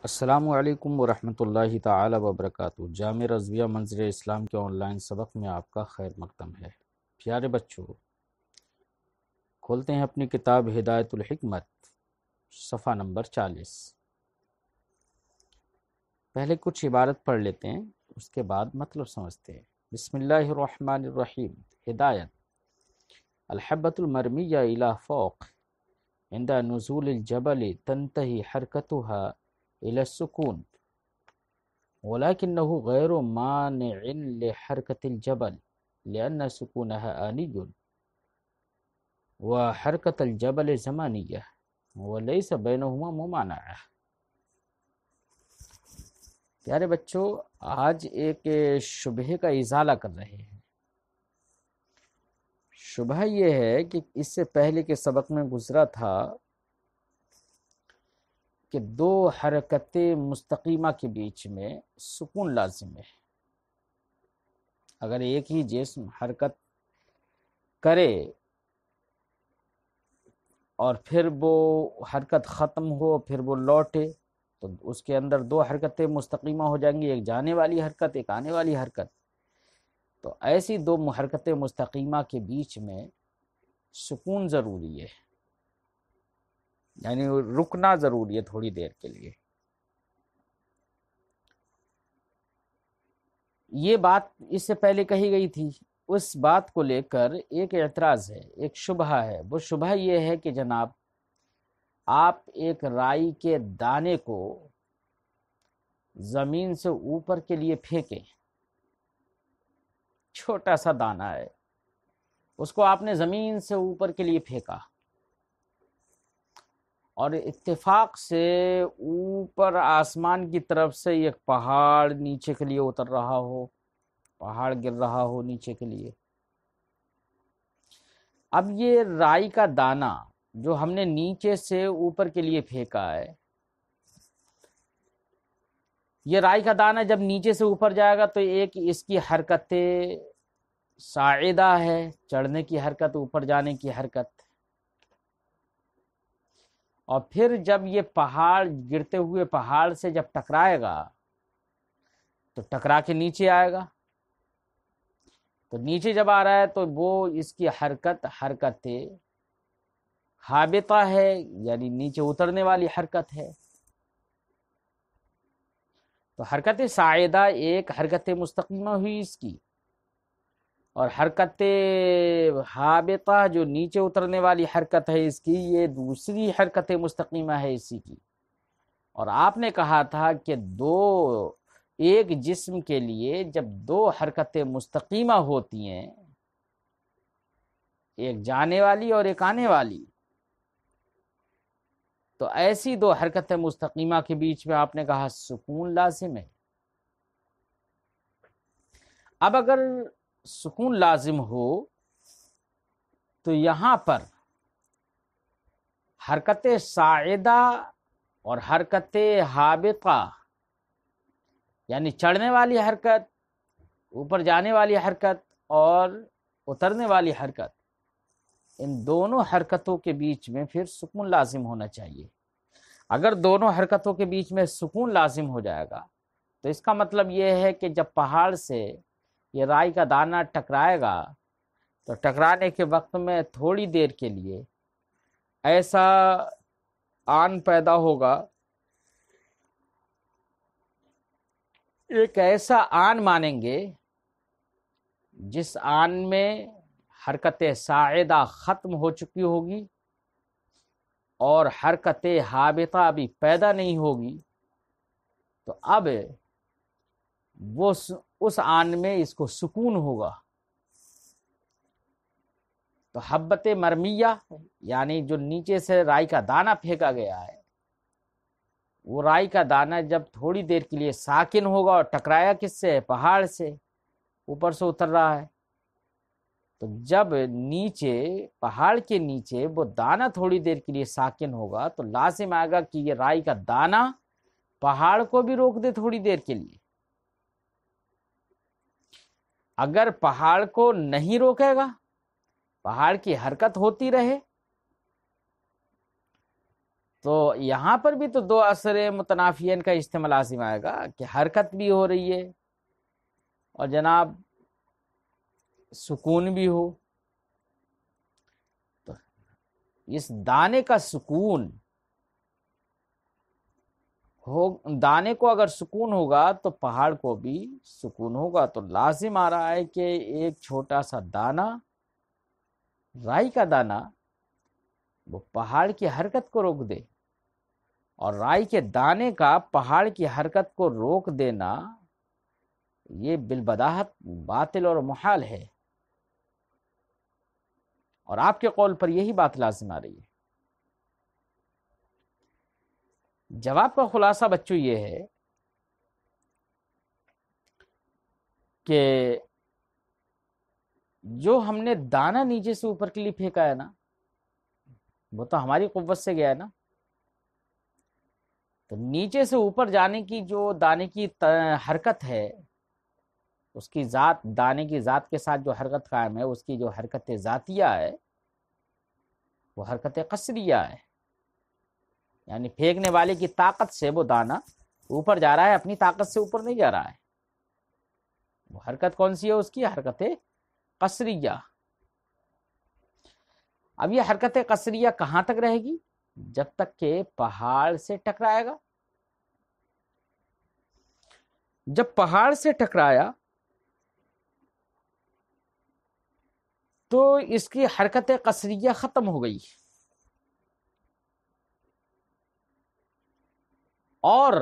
السلام علیکم ورحمۃ اللہ تعالی وبرکاتہ۔ جامع رضویہ منظر اسلام کے آن لائن سبق میں آپ کا خیر مقدم ہے۔ پیارے بچوں، کھولتے ہیں اپنی کتاب ہدایت الحکمت، صفحہ نمبر 40۔ پہلے کچھ عبارت پڑھ لیتے ہیں، اس کے بعد مطلب سمجھتے ہیں۔ بسم اللہ الرحمن الرحیم۔ ہدایت: الحبۃ المرمیہ الی فوق عند نزول الجبل تنتہی حرکتها إلى السكون ولكنه غير مانع لحركة الجبل لأن سكونها آني وحركة الجبل زمانية وليس بينهما ممانعة۔ پیارے بچوں، آج ایک شبہے کا ازالہ کر رہے ہیں۔ شبہ یہ ہے کہ اس سے پہلے کے سبق میں گزرا تھا کہ دو حرکت مستقیمہ کے بیچ میں سکون لازم ہے۔ اگر ایک ہی جسم حرکت کرے اور پھر وہ حرکت ختم ہو، پھر وہ لوٹے، تو اس کے اندر دو حرکتیں مستقیمہ ہو جائیں گی، ایک جانے والی حرکت، ایک آنے والی حرکت۔ تو ایسی دو حرکت مستقیمہ کے بیچ میں سکون ضروری ہے، یعنی رکنا ضروری ہے تھوڑی دیر کے لیے۔ یہ بات اس سے پہلے کہی گئی تھی۔ اس بات کو لے کر ایک اعتراض ہے، ایک شبہ ہے۔ وہ شبہ یہ ہے کہ جناب، آپ ایک رائی کے دانے کو زمین سے اوپر کے لیے پھینکیں، چھوٹا سا دانہ ہے، اس کو آپ نے زمین سے اوپر کے لیے پھینکا اور اتفاق سے اوپر آسمان کی طرف سے ایک پہاڑ نیچے کے لیے اتر رہا ہو، پہاڑ گر رہا ہو نیچے کے لیے۔ اب یہ رائی کا دانہ جو ہم نے نیچے سے اوپر کے لیے پھینکا ہے، یہ رائی کا دانہ جب نیچے سے اوپر جائے گا تو ایک اس کی حرکت صاعدہ ہے، چڑھنے کی حرکت، اوپر جانے کی حرکت، اور پھر جب یہ پہاڑ گرتے ہوئے پہاڑ سے جب ٹکرائے گا تو ٹکرا کے نیچے آئے گا۔ تو نیچے جب آ رہا ہے تو وہ اس کی حرکت ہابطہ ہے، یعنی نیچے اترنے والی حرکت ہے۔ تو حرکت صاعدہ ایک حرکت مستقیمہ ہوئی اس کی، اور حرکت ہابطہ جو نیچے اترنے والی حرکت ہے اس کی، یہ دوسری حرکت مستقیمہ ہے اسی کی۔ اور آپ نے کہا تھا کہ ایک جسم کے لیے جب دو حرکتیں مستقیمہ ہوتی ہیں، ایک جانے والی اور ایک آنے والی، تو ایسی دو حرکت مستقیمہ کے بیچ میں آپ نے کہا سکون لازم ہے۔ اب اگر سکون لازم ہو تو یہاں پر حرکت صاعدہ اور حرکت ہابطہ، یعنی چڑھنے والی حرکت، اوپر جانے والی حرکت اور اترنے والی حرکت، ان دونوں حرکتوں کے بیچ میں پھر سکون لازم ہونا چاہیے۔ اگر دونوں حرکتوں کے بیچ میں سکون لازم ہو جائے گا تو اس کا مطلب یہ ہے کہ جب پہاڑ سے یہ رائی کا دانہ ٹکرائے گا تو ٹکرانے کے وقت میں تھوڑی دیر کے لیے ایسا آن پیدا ہوگا، ایک ایسا آن مانیں گے جس آن میں حرکت صاعدہ ختم ہو چکی ہوگی اور حرکت ہابطہ ابھی پیدا نہیں ہوگی، تو اب وہ اس آن میں اس کو سکون ہوگا۔ تو حبت مرمیہ یعنی جو نیچے سے رائی کا دانہ پھینکا گیا ہے، وہ رائی کا دانہ جب تھوڑی دیر کے لیے ساکن ہوگا اور ٹکرایا کس سے؟ پہاڑ سے، اوپر سے اتر رہا ہے، تو جب نیچے پہاڑ کے نیچے وہ دانہ تھوڑی دیر کے لیے ساکن ہوگا تو لازم آئے گا کہ یہ رائی کا دانہ پہاڑ کو بھی روک دے تھوڑی دیر کے لیے۔ اگر پہاڑ کو نہیں روکے گا، پہاڑ کی حرکت ہوتی رہے، تو یہاں پر بھی تو دو اثر متنافیین کا استعمال لازم آئے گا کہ حرکت بھی ہو رہی ہے اور جناب سکون بھی ہو. تو اس دانے کا سکون ہو، دانے کو اگر سکون ہوگا تو پہاڑ کو بھی سکون ہوگا. تو لازم آ رہا ہے کہ ایک چھوٹا سا دانہ، رائی کا دانہ، وہ پہاڑ کی حرکت کو روک دے، اور رائی کے دانے کا پہاڑ کی حرکت کو روک دینا یہ بالبداہت باطل اور محال ہے. اور آپ کے قول پر یہی بات لازم آ رہی ہے. جواب کا خلاصہ بچوں یہ ہے کہ جو ہم نے دانہ نیچے سے اوپر کے لیے پھینکا ہے نا، وہ تو ہماری قوت سے گیا ہے نا. تو نیچے سے اوپر جانے کی جو دانے کی حرکت ہے، اس کی ذات، دانے کی ذات کے ساتھ جو حرکت قائم ہے، اس کی جو حرکت ذاتیہ ہے وہ حرکت قصریہ ہے. یعنی پھینکنے والے کی طاقت سے وہ دانہ اوپر جا رہا ہے، اپنی طاقت سے اوپر نہیں جا رہا ہے. وہ حرکت کون سی ہے؟ اس کی حرکت قصریہ. اب یہ حرکت قصریہ کہاں تک رہے گی؟ جب تک کہ پہاڑ سے ٹکرائے گا. جب پہاڑ سے ٹکرایا تو اس کی حرکت قصریہ ختم ہو گئی، اور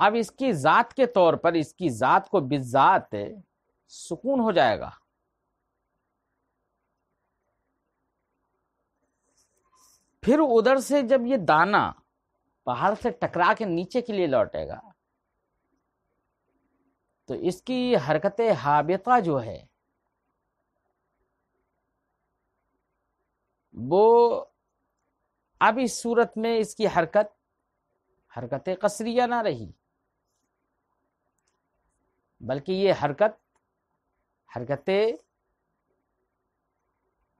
اب اس کی ذات کے طور پر، اس کی ذات کو بالذات سکون ہو جائے گا. پھر ادھر سے جب یہ دانہ پہاڑ سے ٹکرا کے نیچے کے لیے لوٹے گا تو اس کی حرکت ہابطہ جو ہے وہ اب اس صورت میں اس کی حرکت قصریہ نہ رہی، بلکہ یہ حرکت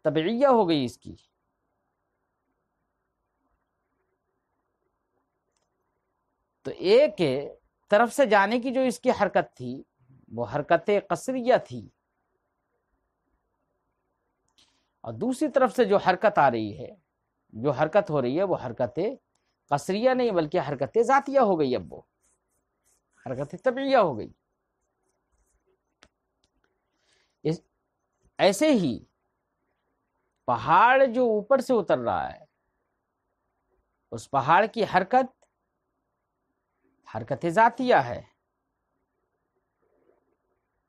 طبیعیہ ہو گئی اس کی. تو ایک طرف سے جانے کی جو اس کی حرکت تھی وہ حرکت قصریہ تھی، اور دوسری طرف سے جو حرکت آ رہی ہے، جو حرکت ہو رہی ہے، وہ حرکت قصریہ نہیں بلکہ حرکت ذاتیہ ہو گئی. اب وہ حرکت طبیعیہ ہو گئی. ایسے ہی پہاڑ جو اوپر سے اتر رہا ہے، اس پہاڑ کی حرکت ذاتیہ ہے،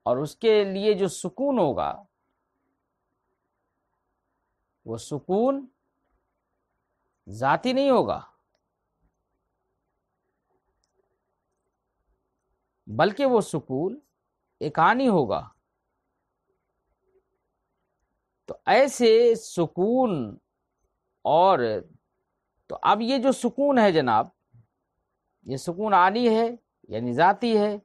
اور اس کے لیے جو سکون ہوگا وہ سکون ذاتی نہیں ہوگا، بلکہ وہ سکون ایکانی ہوگا. تو ایسے سکون، اور تو اب یہ جو سکون ہے جناب، یہ سکون عانی ہے یعنی ذاتی ہے،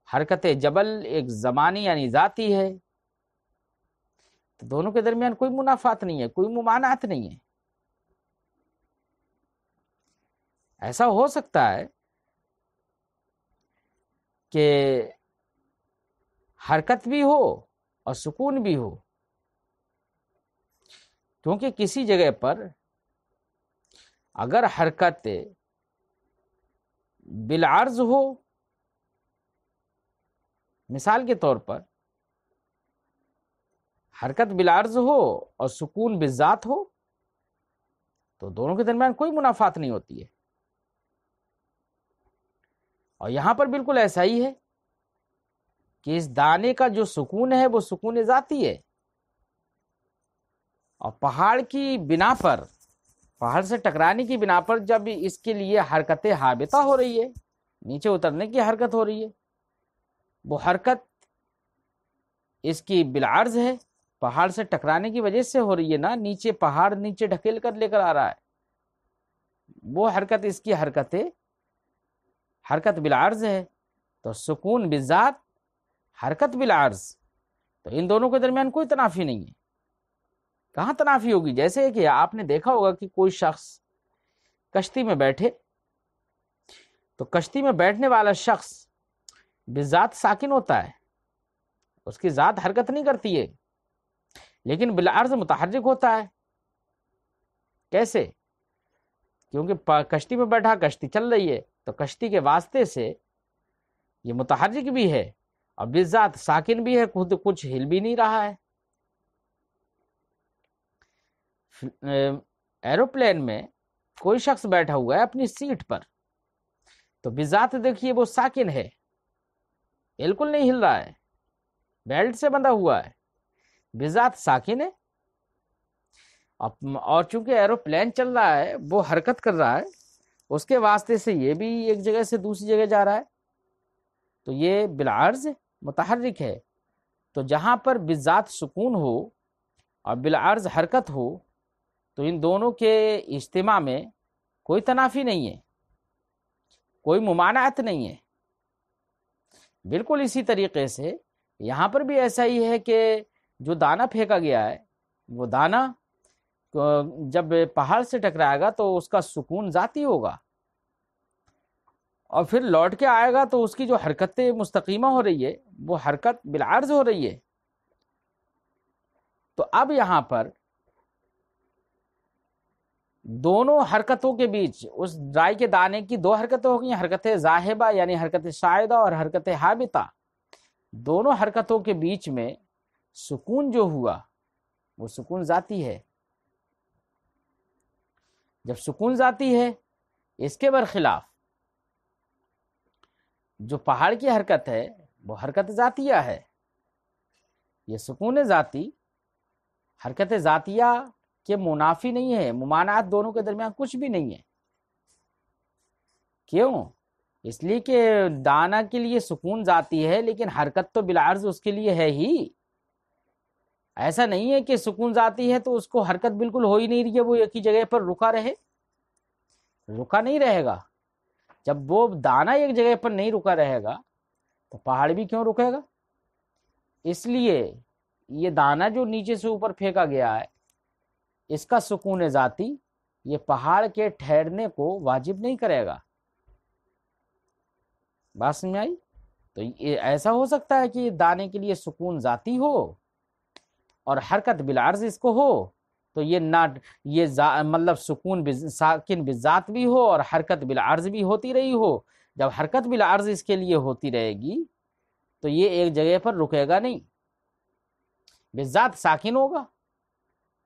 حرکت جبل ایک زمانی یعنی ذاتی ہے. تو دونوں کے درمیان کوئی منافات نہیں ہے، کوئی ممانعت نہیں ہے. ایسا ہو سکتا ہے کہ حرکت بھی ہو اور سکون بھی ہو، کیونکہ کسی جگہ پر اگر حرکت بالعرض ہو، مثال کے طور پر حرکت بالعرض ہو اور سکون بالذات ہو، تو دونوں کے درمیان کوئی منافات نہیں ہوتی ہے. اور یہاں پر بالکل ایسا ہی ہے کہ اس دانے کا جو سکون ہے وہ سکون ذاتی ہے، اور پہاڑ کی بنا پر، پہاڑ سے ٹکرانے کی بنا پر جب اس کے لیے حرکت ہابطہ ہو رہی ہے، نیچے اترنے کی حرکت ہو رہی ہے، وہ حرکت اس کی بالعرض ہے، پہاڑ سے ٹکرانے کی وجہ سے ہو رہی ہے نا، نیچے پہاڑ نیچے ڈھکیل کر لے کر آ رہا ہے، وہ حرکت اس کی حرکت بالعرض ہے. تو سکون بالذات، حرکت بالعرض، تو ان دونوں کے درمیان کوئی تنافی نہیں ہے. کہاں تنافی ہوگی؟ جیسے کہ آپ نے دیکھا ہوگا کہ کوئی شخص کشتی میں بیٹھے تو کشتی میں بیٹھنے والا شخص بذات ساکن ہوتا ہے، اس کی ذات حرکت نہیں کرتی ہے، لیکن بالعرض متحرک ہوتا ہے۔ کیسے؟ کیونکہ کشتی میں بیٹھا، کشتی چل رہی ہے، تو کشتی کے واسطے سے یہ متحرک بھی ہے اور بالذات ساکن بھی ہے، خود کچھ ہل بھی نہیں رہا ہے۔ ایروپلین میں کوئی شخص بیٹھا ہوا ہے اپنی سیٹ پر، تو بذات دیکھیے وہ ساکن ہے، بالکل نہیں ہل رہا ہے، بیلٹ سے بندھا ہوا ہے، بذات ساکن ہے۔ اور چونکہ ایروپلین چل رہا ہے، وہ حرکت کر رہا ہے، اس کے واسطے سے یہ بھی ایک جگہ سے دوسری جگہ جا رہا ہے، تو یہ بالعرض متحرک ہے۔ تو جہاں پر بذات سکون ہو اور بالعرض حرکت ہو تو ان دونوں کے اجتماع میں کوئی تنافی نہیں ہے، کوئی ممانعت نہیں ہے۔ بالکل اسی طریقے سے یہاں پر بھی ایسا ہی ہے کہ جو دانہ پھینکا گیا ہے، وہ دانہ جب پہاڑ سے ٹکرائے گا تو اس کا سکون ذاتی ہوگا، اور پھر لوٹ کے آئے گا تو اس کی جو حرکت مستقیمہ ہو رہی ہے وہ حرکت بالعرض ہو رہی ہے۔ تو اب یہاں پر دونوں حرکتوں کے بیچ، اس رائی کے دانے کی دو حرکتیں ہو گئی، حرکت ذاہبہ یعنی حرکت شائدہ اور حرکت حابطہ، دونوں حرکتوں کے بیچ میں سکون جو ہوا وہ سکون ذاتی ہے۔ جب سکون ذاتی ہے، اس کے برخلاف جو پہاڑ کی حرکت ہے وہ حرکت ذاتیہ ہے۔ یہ سکون ذاتی حرکت ذاتیہ کے منافی نہیں ہے، ممانعت دونوں کے درمیان کچھ بھی نہیں ہے۔ کیوں؟ اس لیے کہ دانہ کے لیے سکون ذاتی ہے، لیکن حرکت تو بالعرض اس کے لیے ہے ہی۔ ایسا نہیں ہے کہ سکون ذاتی ہے تو اس کو حرکت بالکل ہو ہی نہیں رہی ہے، وہ ایک ہی جگہ پر رکا رہے، رکا نہیں رہے گا۔ جب وہ دانہ ایک جگہ پر نہیں رکا رہے گا تو پہاڑ بھی کیوں رکے گا؟ اس لیے یہ دانہ جو نیچے سے اوپر پھینکا گیا ہے، اس کا سکون ذاتی یہ پہاڑ کے ٹھہرنے کو واجب نہیں کرے گا۔ بات سمجھ آئی؟ تو یہ ایسا ہو سکتا ہے کہ دانے کے لیے سکون ذاتی ہو اور حرکت بالعرض اس کو ہو، تو یہ نہ مطلب سکون ساکن بذات بھی ہو اور حرکت بالعرض بھی ہوتی رہی ہو۔ جب حرکت بالعرض اس کے لیے ہوتی رہے گی تو یہ ایک جگہ پر رکے گا نہیں، بذات ساکن ہوگا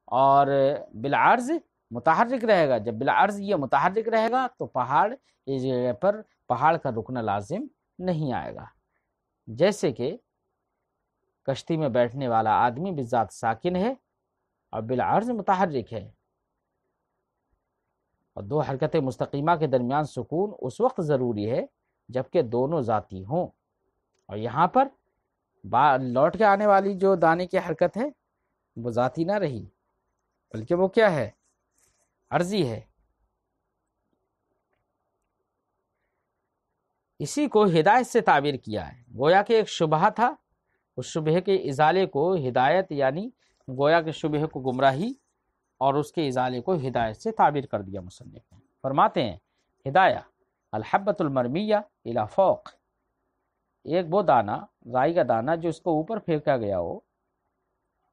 اور بالعرض متحرک رہے گا۔ جب بالعرض یہ متحرک رہے گا تو پہاڑ اس جگہ پر پہاڑ کا رکنا لازم نہیں آئے گا۔ جیسے کہ کشتی میں بیٹھنے والا آدمی بذات ساکن ہے اور بالعرض متحرک ہے، اور دو حرکت مستقیمہ کے درمیان سکون اس وقت ضروری ہے جبکہ دونوں ذاتی ہوں۔ اور یہاں پر لوٹ کے آنے والی جو دانے کی حرکت ہے وہ ذاتی نہ رہی، بلکہ وہ کیا ہے؟ عرضی ہے۔ اسی کو ہدایت سے تعبیر کیا ہے، گویا کہ ایک شبہ تھا، اس شبہ کے ازالے کو ہدایت، یعنی گویا کہ شبہ کو گمراہی اور اس کے ازالے کو ہدایت سے تعبیر کر دیا مصنف نے۔ فرماتے ہیں ہدایہ الحبۃ المرمیہ الی فوق، ایک وہ دانہ، رائی کا دانہ جو اس کو اوپر پھینکا گیا ہو،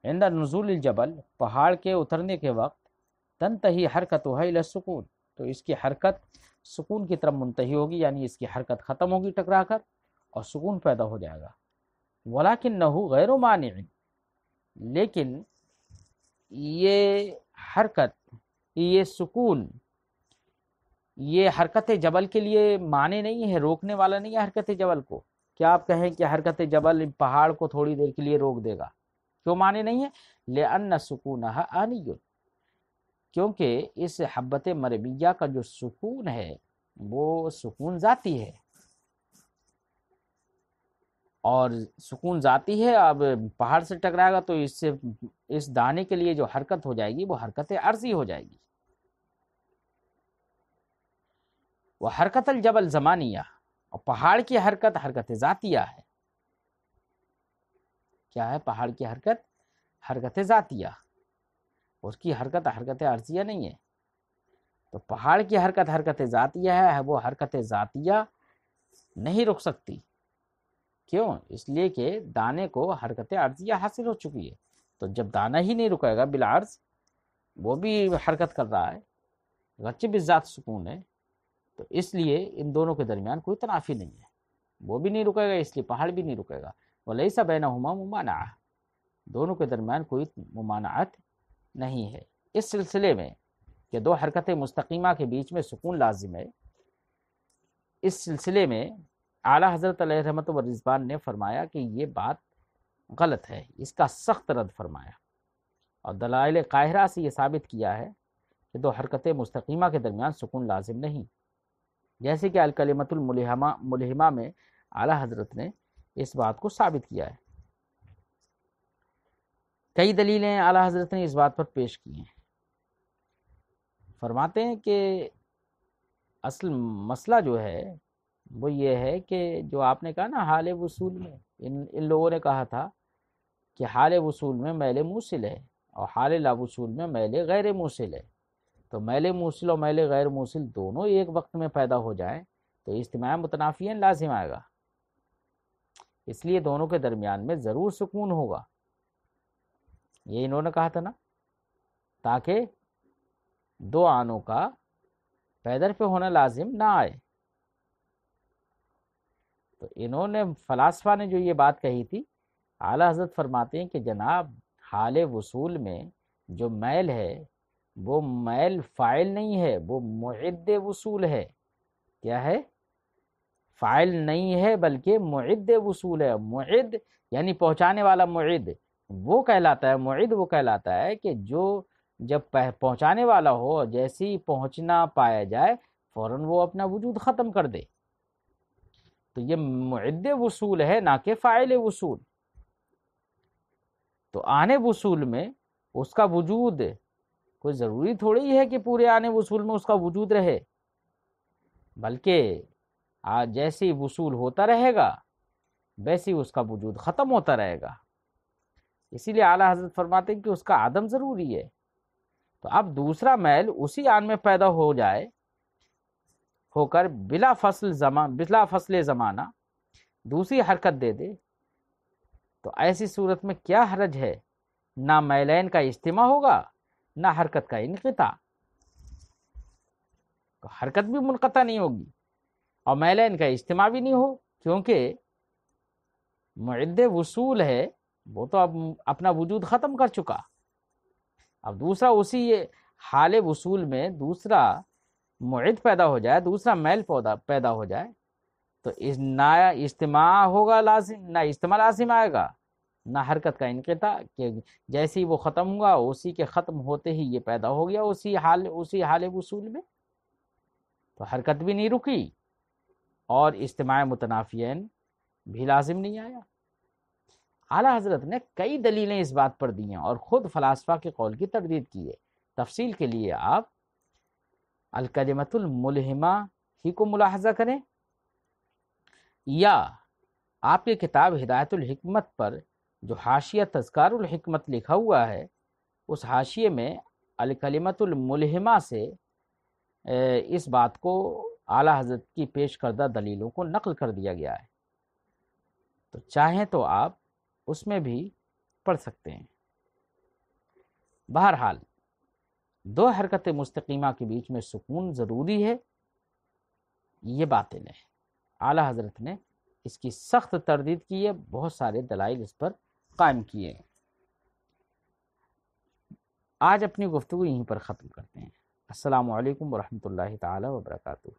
عند نزول الجبل، پہاڑ کے اترنے کے وقت، تنتہی حرکتها الی السکون، تو اس کی حرکت سکون کی طرف منتہی ہوگی، یعنی اس کی حرکت ختم ہوگی ٹکرا کر اور سکون پیدا ہو جائے گا۔ وَلَكِنَّهُ غَيْرُ مَانِعٍ، لیکن یہ حرکت، یہ سکون، یہ حرکت جبل کے لیے معنی نہیں ہے، روکنے والا نہیں ہے حرکت جبل کو۔ کیا آپ کہیں کہ حرکت جبل پہاڑ کو تھوڑی دیر کے لیے روک دے گا؟ کیوں معنی نہیں ہے؟ لِأَنَّ سُكُونَهَا آنِيٌّ، کیونکہ اس حبت مرمیہ کا جو سکون ہے وہ سکون ذاتی ہے، اور سکون ذاتی ہے۔ اب پہاڑ سے ٹکرائے گا تو اس دانے کے لیے جو حرکت ہو جائے گی وہ حرکت عرضی ہو جائے گی۔ وہ حرکت الجبل زمانیہ، اور پہاڑ کی حرکت حرکت ذاتیہ ہے۔ کیا ہے پہاڑ کی حرکت؟ حرکت ذاتیہ، اس کی حرکت حرکت عرضیہ نہیں ہے۔ تو پہاڑ کی حرکت حرکت ذاتیہ ہے، وہ حرکت ذاتیہ نہیں رک سکتی. کیوں؟ اس لیے کہ دانے کو حرکت عرضیہ حاصل ہو چکی ہے. تو جب دانہ ہی نہیں رکے گا بالعرض، وہ بھی حرکت کر رہا ہے گرچہ بالذات سکون ہے، تو اس لیے ان دونوں کے درمیان کوئی تنافی نہیں ہے. وہ بھی نہیں رکے گا، اس لیے پہاڑ بھی نہیں رکے گا. وَلَيْسَ بَيْنَهُمَا مُمَانَعَةٌ، دونوں کے درمیان کوئی ممانعت نہیں ہے. اس سلسلے میں کہ دو حرکت مستقیمہ کے بیچ میں سکون لازم ہے، اس سلسلے میں اعلیٰ حضرت علیہ رحمت و رضوان نے فرمایا کہ یہ بات غلط ہے، اس کا سخت رد فرمایا، اور دلائل قاہرہ سے یہ ثابت کیا ہے کہ دو حرکت مستقیمہ کے درمیان سکون لازم نہیں. جیسے کہ الکلمۃ الملہمہ میں اعلیٰ حضرت نے اس بات کو ثابت کیا ہے. کئی دلیلیں اعلیٰ حضرت نے اس بات پر پیش کی ہیں. فرماتے ہیں کہ اصل مسئلہ جو ہے وہ یہ ہے کہ جو آپ نے کہا نا حال وصول میں، ان لوگوں نے کہا تھا کہ حال وصول میں میل موصل ہے اور حال لا وصول میں میل غیر موصل ہے. تو میل موصل اور میل غیر موصل دونوں ایک وقت میں پیدا ہو جائیں تو اجتماع متنافیاً لازم آئے گا. اس لیے دونوں کے درمیان میں ضرور سکون ہوگا، یہ انہوں نے کہا تھا نا، تاکہ دو آنوں کا پیدر پہ ہونا لازم نہ آئے. تو انہوں نے فلاسفہ نے جو یہ بات کہی تھی، اعلیٰ حضرت فرماتے ہیں کہ جناب حال وصول میں جو میل ہے وہ میل فاعل نہیں ہے، وہ معد وصول ہے. کیا ہے؟ فاعل نہیں ہے بلکہ معد وصول ہے. معد یعنی پہنچانے والا. معد وہ کہلاتا ہے، معد وہ کہلاتا ہے کہ جو جب پہنچانے والا ہو، جیسے ہی پہنچنا پایا جائے فوراً وہ اپنا وجود ختم کر دے. تو یہ معد وصول ہے، نہ کہ فاعل وصول. تو آنے وصول میں اس کا وجود کوئی ضروری تھوڑی ہے کہ پورے آنے وصول میں اس کا وجود رہے، بلکہ جیسے وصول ہوتا رہے گا ویسے اس کا وجود ختم ہوتا رہے گا. اسی لیے اعلیٰ حضرت فرماتے ہیں کہ اس کا عدم ضروری ہے. تو اب دوسرا میل اسی آن میں پیدا ہو جائے، ہو کر بلا فصل زمانہ دوسری حرکت دے دے، تو ایسی صورت میں کیا حرج ہے؟ نہ میلین کا اجتماع ہوگا نہ حرکت کا انقطاع. تو حرکت بھی منقطع نہیں ہوگی اور میلین کا اجتماع بھی نہیں ہو، کیونکہ معد وصول ہے وہ تو اب اپنا وجود ختم کر چکا. اب دوسرا اسی حال وصول میں دوسرا معد پیدا ہو جائے، دوسرا میل پیدا ہو جائے، تو نہ اجتماع ہوگا لازم، نہ اجتماع لازم آئے گا، نہ حرکت کا انقطاع، کہ جیسے ہی وہ ختم ہوا اسی کے ختم ہوتے ہی یہ پیدا ہو گیا اسی حال وصول میں. تو حرکت بھی نہیں رکی اور اجتماع متنافیین بھی لازم نہیں آیا. اعلیٰ حضرت نے کئی دلیلیں اس بات پر دی ہیں اور خود فلاسفہ کے قول کی تردید کی ہے. تفصیل کے لیے آپ الکلمۃ الملہمہ ہی کو ملاحظہ کریں، یا آپ کی کتاب ہدایت الحکمت پر جو حاشیہ تذکار الحکمت لکھا ہوا ہے، اس حاشیے میں الکلمۃ الملہمہ سے اس بات کو اعلیٰ حضرت کی پیش کردہ دلیلوں کو نقل کر دیا گیا ہے. تو چاہیں تو آپ اس میں بھی پڑھ سکتے ہیں. بہرحال دو حرکت مستقیمہ کے بیچ میں سکون ضروری ہے، یہ باطل ہے. اعلیٰ حضرت نے اس کی سخت تردید کی ہے، بہت سارے دلائل اس پر قائم کیے ہیں. آج اپنی گفتگو یہیں پر ختم کرتے ہیں. السلام علیکم ورحمۃ اللہ تعالی وبرکاتہ.